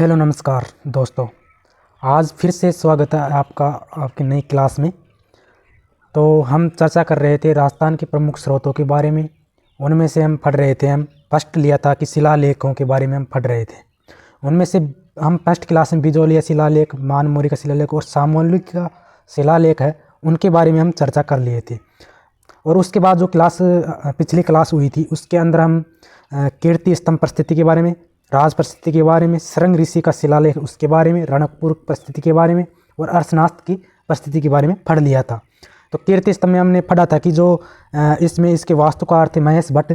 Hello नमस्कार दोस्तों। आज फिर से स्वागत है आपका आपकी नई क्लास में। तो हम चर्चा कर रहे थे राजस्थान के प्रमुख स्रोतों के बारे में। उनमें से हम पढ़ रहे थे, हम फर्स्ट लिया था कि शिलालेखों के बारे में हम पढ़ रहे थे। उनमें से हम फर्स्ट क्लास में बिजोलिया शिलालेख, मानमोरी का शिलालेख और सामोली का शिलालेख है, उनके बारे में हम चर्चा कर लिए थे। और उसके बाद जो पिछली क्लास हुई थी उसके अंदर हम कीर्ति स्तंभ परिस्थिति के बारे में, राज परिस्थिति के बारे में, शृंग ऋषि का शिलालेख उसके बारे में, रणकपुर परिस्थिति के बारे में और अरसनाथ की परिस्थिति के बारे में पढ़ लिया था। तो कीर्ति स्तंभ में हमने पढ़ा था कि जो इसमें इसके वास्तुकार थे महेश भट्ट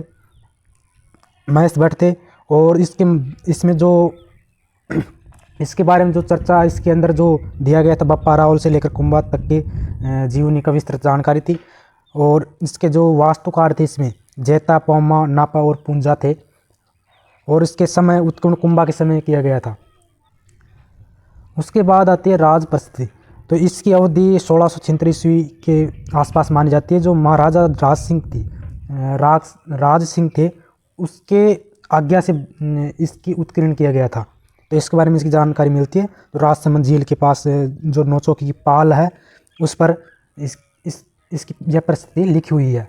थे। और इसमें जो इसके बारे में जो चर्चा इसके अंदर जो दिया गया था, बप्पा रावल से लेकर कुंभा तक के जीवनी का विस्तृत जानकारी थी। और इसके जो वास्तुकार थे इसमें जैता, पौमा, नापा और पुंजा थे। और इसके समय उत्कुंड कुंभा के समय किया गया था। उसके बाद आती है राज परिस्थिति। तो इसकी अवधि 1636 ईस्वी के आसपास मानी जाती है। जो महाराजा राज सिंह थे उसके आज्ञा से इसकी उत्कीर्ण किया गया था। तो इसके बारे में इसकी जानकारी मिलती है। तो राजसमंद झील के पास जो नौचौकी की पाल है उस पर इसकी यह परिस्थिति लिखी हुई है।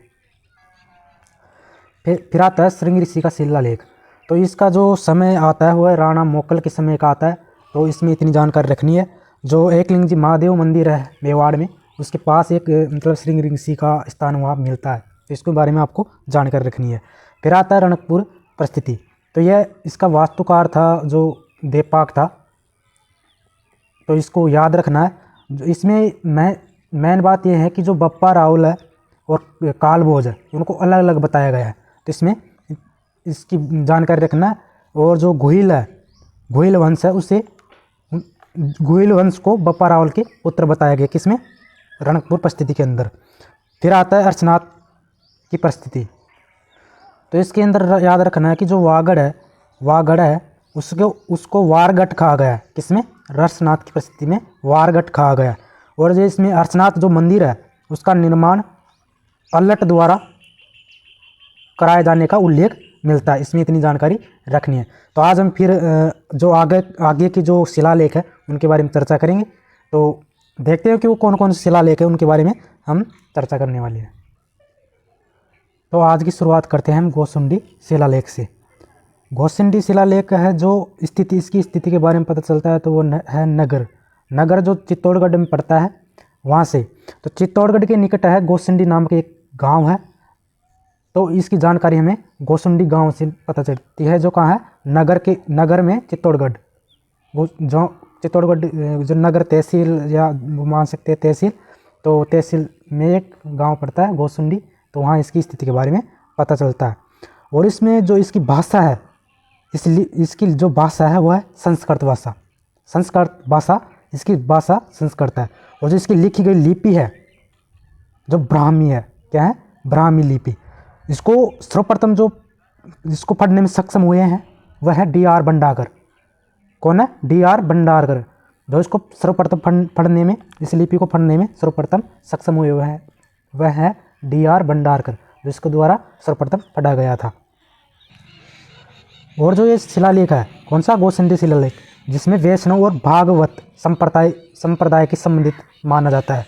फिर आता है शृंग ऋषि का शिलालेख। तो इसका जो समय आता है वह राणा मोकल के समय का आता है। तो इसमें इतनी जानकारी रखनी है। जो एकलिंग जी महादेव मंदिर है मेवाड़ में, उसके पास एक मतलब शृंग ऋषि का स्थान वहाँ मिलता है। तो इसके बारे में आपको जानकारी रखनी है। फिर आता है रणकपुर परिस्थिति। तो यह इसका वास्तुकार था जो देवपाक था। तो इसको याद रखना है। इसमें मेन बात यह है कि जो बप्पा रावल है और कालभोज है उनको अलग अलग बताया गया है। तो इसमें इसकी जानकारी रखना है। और जो घुइल वंश है उसे घुइल वंश को बप्पा रावल के पुत्र बताया गया किसमें, रणकपुर परिस्थिति के अंदर। फिर आता है अरसनाथ की परिस्थिति। तो इसके अंदर याद रखना है कि जो वागड़ है उसको वारगढ़ कहा गया है किसमें, अरसनाथ की परिस्थिति में वारगढ़ कहा गया। और जो इसमें अरसनाथ जो मंदिर है उसका निर्माण अल्लट द्वारा कराए जाने का उल्लेख मिलता है। इसमें इतनी जानकारी रखनी है। तो आज हम फिर जो आगे की जो शिलालेख है उनके बारे में चर्चा करेंगे। तो देखते हैं कि वो कौन कौन से शिलालेख है, उनके बारे में हम चर्चा करने वाले हैं। तो आज की शुरुआत करते हैं हम गोसुंडी शिलालेख से। गोसुंडी शिलालेख है जो इसकी स्थिति के बारे में पता चलता है। तो वो है नगर जो चित्तौड़गढ़ में पड़ता है वहाँ से। तो चित्तौड़गढ़ के निकट है गोसुंडी नाम के एक गाँव है। तो इसकी जानकारी हमें गोसुंडी गांव से पता चलती है जो कहाँ है, नगर में चित्तौड़गढ़। वो जो चित्तौड़गढ़ जो नगर तहसील या मान सकते हैं तहसील, तो तहसील में एक गांव पड़ता है गोसुंडी। तो वहाँ इसकी स्थिति के बारे में पता चलता है। और इसमें जो इसकी भाषा है, इसकी जो भाषा है वो है संस्कृत भाषा। इसकी भाषा संस्कृत है। और जो इसकी लिखी गई लिपि है जो ब्राह्मी है, क्या है, ब्राह्मी लिपि। इसको सर्वप्रथम जो इसको पढ़ने में सक्षम हुए हैं वह है D.R. भंडारकर। कौन है? D.R. भंडारकर, जो इसको सर्वप्रथम पढ़ने में, इस लिपि को पढ़ने में सर्वप्रथम सक्षम हुए हैं वह है D.R. भंडारकर, जो इसके द्वारा सर्वप्रथम पढ़ा गया था। और जो ये शिलालेख है कौन सा, गोसुंडी शिलालेख, जिसमें वैष्णव और भागवत संप्रदाय के संबंधित माना जाता है।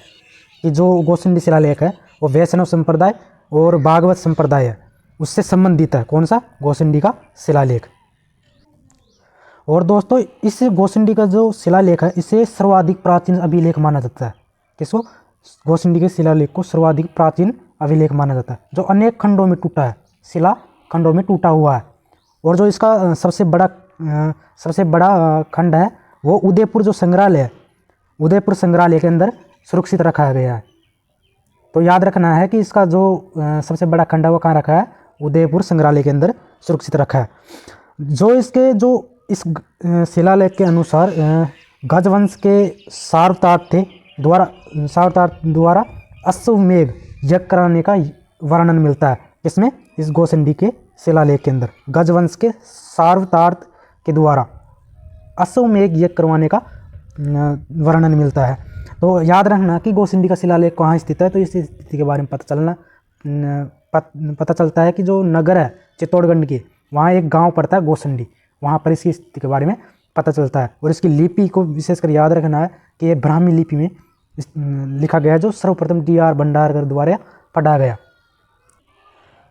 कि जो गोसुंडी शिलालेख है वो वैष्णव संप्रदाय और भागवत संप्रदाय है उससे संबंधित है। कौन सा? गोसुंडी का शिलालेख। और दोस्तों इस गोसुंडी का जो शिलालेख है इसे सर्वाधिक प्राचीन अभिलेख माना जाता है। किसको? गोसुंडी के शिलालेख को सर्वाधिक प्राचीन अभिलेख माना जाता है, जो अनेक खंडों में टूटा है, शिला खंडों में टूटा हुआ है। और जो इसका सबसे बड़ा खंड है वो उदयपुर जो संग्रहालय है, उदयपुर संग्रहालय के अंदर सुरक्षित रखा गया है। तो याद रखना है कि इसका जो सबसे बड़ा खंड है वो कहाँ रखा है, उदयपुर संग्रहालय के अंदर सुरक्षित रखा है। जो इस शिलालेख के अनुसार गजवंश के सारतार्थ द्वारा अश्वमेध यज्ञ कराने का वर्णन मिलता है। किसमें? इस गोसुंडी के शिलालेख के अंदर गजवंश के सारतार्थ के द्वारा अश्वमेध यज्ञ करवाने का वर्णन मिलता है। तो याद रखना कि गोसुंडी का शिलालेख कहाँ स्थित है। तो इस स्थिति के बारे में पता चलता है कि जो नगर है चित्तौड़गढ़ के, वहाँ एक गांव पड़ता है गोसुंडी, वहाँ पर इसकी स्थिति के बारे में पता चलता है। और इसकी लिपि को विशेषकर याद रखना है कि ये ब्राह्मी लिपि में लिखा गया है, जो सर्वप्रथम डी.आर. भंडारकर द्वारा पढ़ा गया।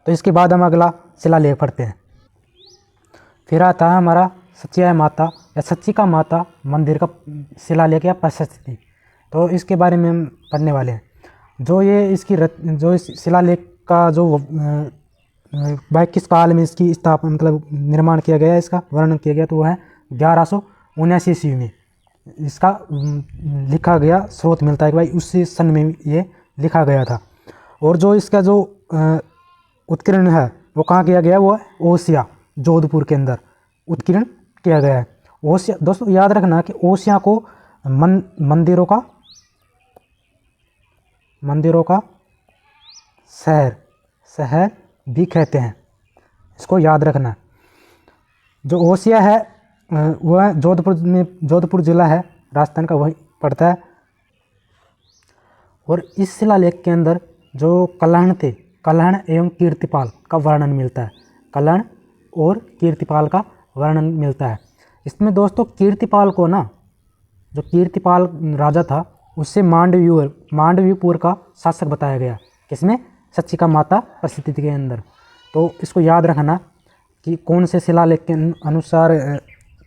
तो इसके बाद हम अगला शिलालेख पढ़ते हैं। फिर आता है हमारा सचिया माता या सच्चिका माता मंदिर का शिलालेख या प्रशस्ति। तो इसके बारे में हम पढ़ने वाले हैं। जो इस शिलालेख का जो वह किस काल में इसकी स्थापना मतलब निर्माण किया गया, इसका वर्णन किया गया, तो वह है 1179 ईस्वी में इसका लिखा गया स्रोत मिलता है कि भाई उसी सन में ये लिखा गया था। और जो इसका जो उत्कीर्ण है वो कहाँ किया गया, वो है ओसिया, जोधपुर के अंदर उत्कीर्ण किया गया है। ओसिया, दोस्तों याद रखना कि ओसिया को मंदिरों का शहर भी कहते हैं, इसको याद रखना। जो ओसिया है वह जोधपुर जिला है राजस्थान का, वही पड़ता है। और इस शिलालेख के अंदर जो कलहण एवं कीर्तिपाल का वर्णन मिलता है, कलहण और कीर्तिपाल का वर्णन मिलता है। इसमें दोस्तों कीर्तिपाल को ना, जो कीर्तिपाल राजा था उससे मांडवीपुर का शासक बताया गया, किसमें, सच्चिका माता प्रसिद्धि के अंदर। तो इसको याद रखना कि कौन से शिलालेख के अनुसार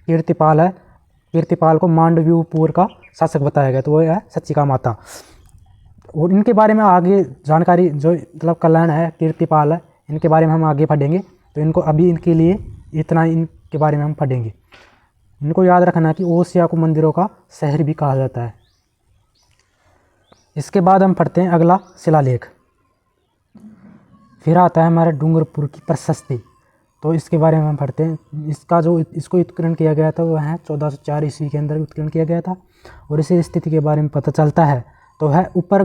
कीर्तिपाल है, कीर्तिपाल को मांडवीपुर का शासक बताया गया, तो वो है सच्चिका माता। और इनके बारे में आगे जानकारी, जो मतलब कल्याण है, कीर्तिपाल है, इनके बारे में हम आगे पढ़ेंगे। तो इनको अभी इनके लिए इतना इनके बारे में हम पढ़ेंगे। इनको याद रखना कि ओसिया को मंदिरों का शहर भी कहा जाता है। इसके बाद हम पढ़ते हैं अगला शिलालेख। फिर आता है हमारे डूंगरपुर की प्रशस्ति। तो इसके बारे में हम पढ़ते हैं। इसको उत्कीर्ण किया गया था वह है 1404 ईस्वी के अंदर उत्कीर्ण किया गया था। और इसी स्थिति के बारे में पता चलता है तो है ऊपर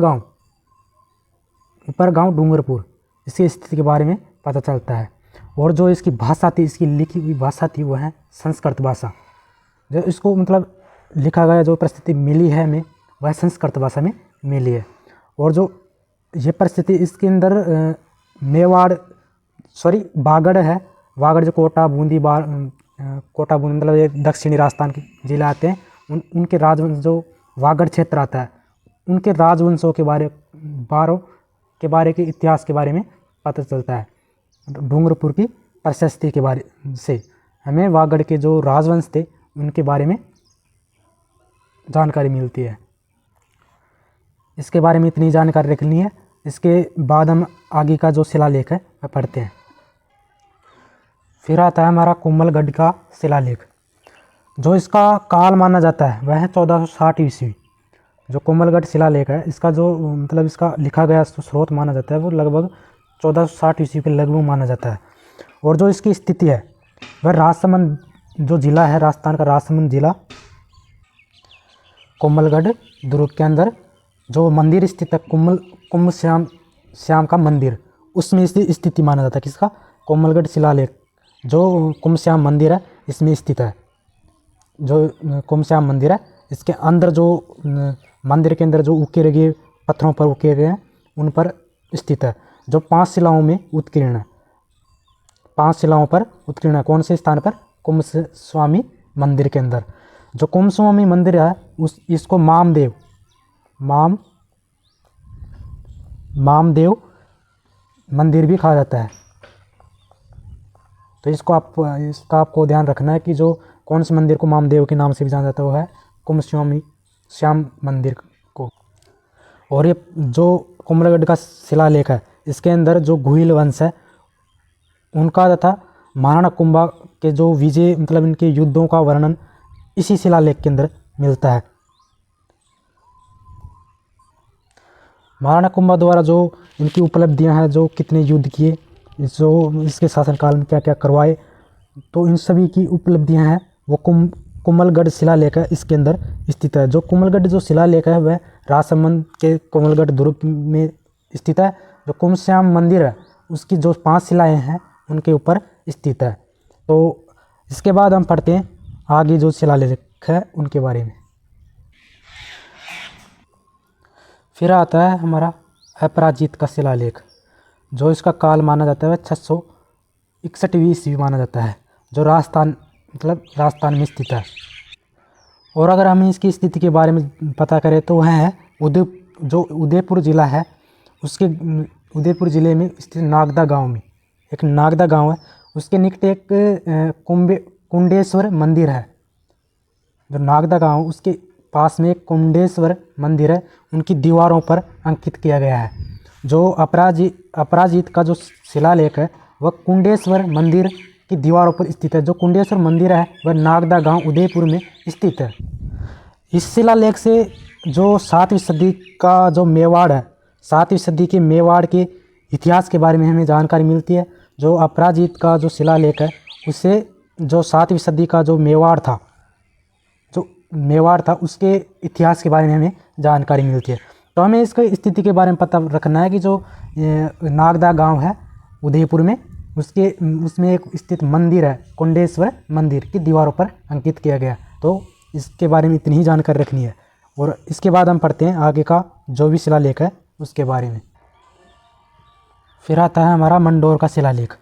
गांव डूंगरपुर, इसकी स्थिति के बारे में पता चलता है। और जो इसकी भाषा थी, इसकी लिखी हुई भाषा थी, वह है संस्कृत भाषा। जो इसको मतलब लिखा गया, जो परिस्थिति मिली है हमें, वह संस्कृत भाषा में मिली है। और जो ये परिस्थिति इसके अंदर बागड़ है, वागड़ जो कोटा बूंदी मतलब ये दक्षिणी राजस्थान के जिले आते हैं, उनके राजवंश जो वागड़ क्षेत्र आता है, उनके राजवंशों के बारे के इतिहास के बारे में पता चलता है। डूंगरपुर की प्रशस्ति के बारे से हमें वागड़ के जो राजवंश थे उनके बारे में जानकारी मिलती है। इसके बारे में इतनी जानकारी रखनी है। इसके बाद हम आगे का जो शिलालेख है वह पढ़ते हैं। फिर आता है हमारा कुंभलगढ़ का शिलालेख। जो इसका काल माना जाता है वह है 1460 ईस्वी। जो कुंभलगढ़ शिलालेख है, इसका जो मतलब इसका लिखा गया स्रोत माना जाता है वो लगभग 1460 ईस्वी के लगभग माना जाता है। और जो इसकी स्थिति है वह राजसमंद जो जिला है, राजस्थान का राजसमंद जिला, कुंभलगढ़ दुर्ग के अंदर जो मंदिर स्थित है, कुंभ श्याम का मंदिर, उसमें इसकी स्थिति माना जाता है। किसका, कुंभलगढ़ शिलालेख जो कुंभ श्याम मंदिर है इसमें स्थित है। जो कुंभ श्याम मंदिर है इसके अंदर जो मंदिर के अंदर जो उकेरे गए पत्थरों पर उकेरे गए हैं उन पर स्थित है। जो 5 शिलाओं में उत्कीर्ण है, 5 शिलाओं पर उत्कीर्ण है। कौन से स्थान पर, कुंभ स्वामी मंदिर के अंदर। जो कुंभ स्वामी मंदिर है इसको मामदेव मंदिर भी कहा जाता है। तो इसका आपको ध्यान रखना है कि जो कौन से मंदिर को मामदेव के नाम से भी जाना जाता है वो है कुंभ श्याम मंदिर को। और ये जो कुंभलगढ़ का शिलालेख है इसके अंदर जो घुइल वंश है उनका तथा महाराणा कुंभा के जो विजय मतलब इनके युद्धों का वर्णन इसी शिलालेख के अंदर मिलता है। महाराणा कुंभा द्वारा जो इनकी उपलब्धियां हैं, जो कितने युद्ध किए, जो इसके शासनकाल में क्या क्या करवाए, तो इन सभी की उपलब्धियां हैं वो कुंभलगढ़ शिलालेख है इसके अंदर स्थित है। जो कुंभलगढ़ जो शिलालेख है वह राजसमंद के कुंभलगढ़ दुर्ग में स्थित है। जो कुंभ श्याम मंदिर है उसकी जो 5 शिलाएँ हैं उनके ऊपर स्थित है। तो इसके बाद हम पढ़ते हैं आगे जो शिलालेख है उनके बारे में। फिर आता है हमारा अपराजित का शिलालेख। जो इसका काल माना जाता है 661 ईस्वी माना जाता है। जो राजस्थान में स्थित है। और अगर हम इसकी स्थिति के बारे में पता करें तो वह है जो उदयपुर ज़िला है, उसके उदयपुर ज़िले में स्थित नागदा गांव में एक नागदा गांव है, उसके निकट एक कुंडेश्वर मंदिर है। जो नागदा गांव उसके पास में एक कुंडेश्वर मंदिर है, उनकी दीवारों पर अंकित किया गया है। जो अपराजित का जो शिलालेख है वह कुंडेश्वर मंदिर की दीवारों पर स्थित है। जो कुंडेश्वर मंदिर है वह नागदा गांव उदयपुर में स्थित है। इस शिलालेख से जो 7वीं सदी का जो मेवाड़ है, 7वीं सदी के मेवाड़ के इतिहास के बारे में हमें जानकारी मिलती है। जो अपराजित का जो शिलालेख है उससे जो 7वीं सदी का जो मेवाड़ था उसके इतिहास के बारे में हमें जानकारी मिलती है। तो हमें इसकी स्थिति के बारे में पता रखना है कि जो नागदा गांव है उदयपुर में, उसमें एक स्थित मंदिर है, कुंडेश्वर मंदिर की दीवारों पर अंकित किया गया। तो इसके बारे में इतनी ही जानकारी रखनी है। और इसके बाद हम पढ़ते हैं आगे का जो भी शिलालेख है उसके बारे में। फिर आता है हमारा मंडोर का शिलालेख।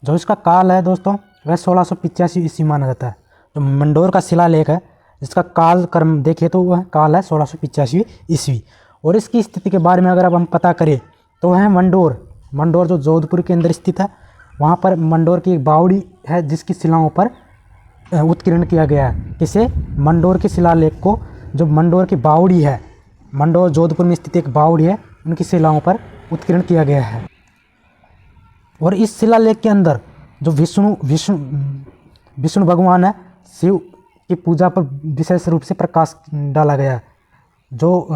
जो इसका काल है दोस्तों वह 1685 ईस्वी माना जाता है। जो मंडोर का शिलालेख है इसका काल क्रम देखिए तो वह काल है 1685 ईस्वी। और इसकी स्थिति के बारे में अगर अब हम पता करें तो वह है मंडोर जो जोधपुर के अंदर स्थित है। वहाँ पर मंडोर की एक बावड़ी है जिसकी शिलाओं पर उत्कीर्ण किया गया है। किसे? मंडोर के शिलालेख को। जो मंडोर की बावड़ी है, मंडोर जोधपुर में स्थित एक बावड़ी है, उनकी शिलाओं पर उत्कीर्ण किया गया है। और इस शिलालेख के अंदर जो विष्णु भगवान है, शिव की पूजा पर विशेष रूप से प्रकाश डाला गया है। जो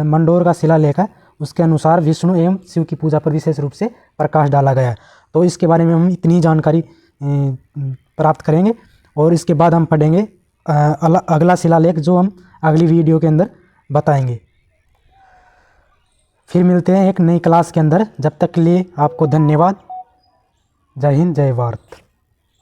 मंडोर का शिलालेख है उसके अनुसार विष्णु एवं शिव की पूजा पर विशेष रूप से प्रकाश डाला गया है। तो इसके बारे में हम इतनी जानकारी प्राप्त करेंगे। और इसके बाद हम पढ़ेंगे अगला शिलालेख जो हम अगली वीडियो के अंदर बताएंगे। फिर मिलते हैं एक नई क्लास के अंदर। जब तक के लिए आपको धन्यवाद। जय हिंद, जय भारत।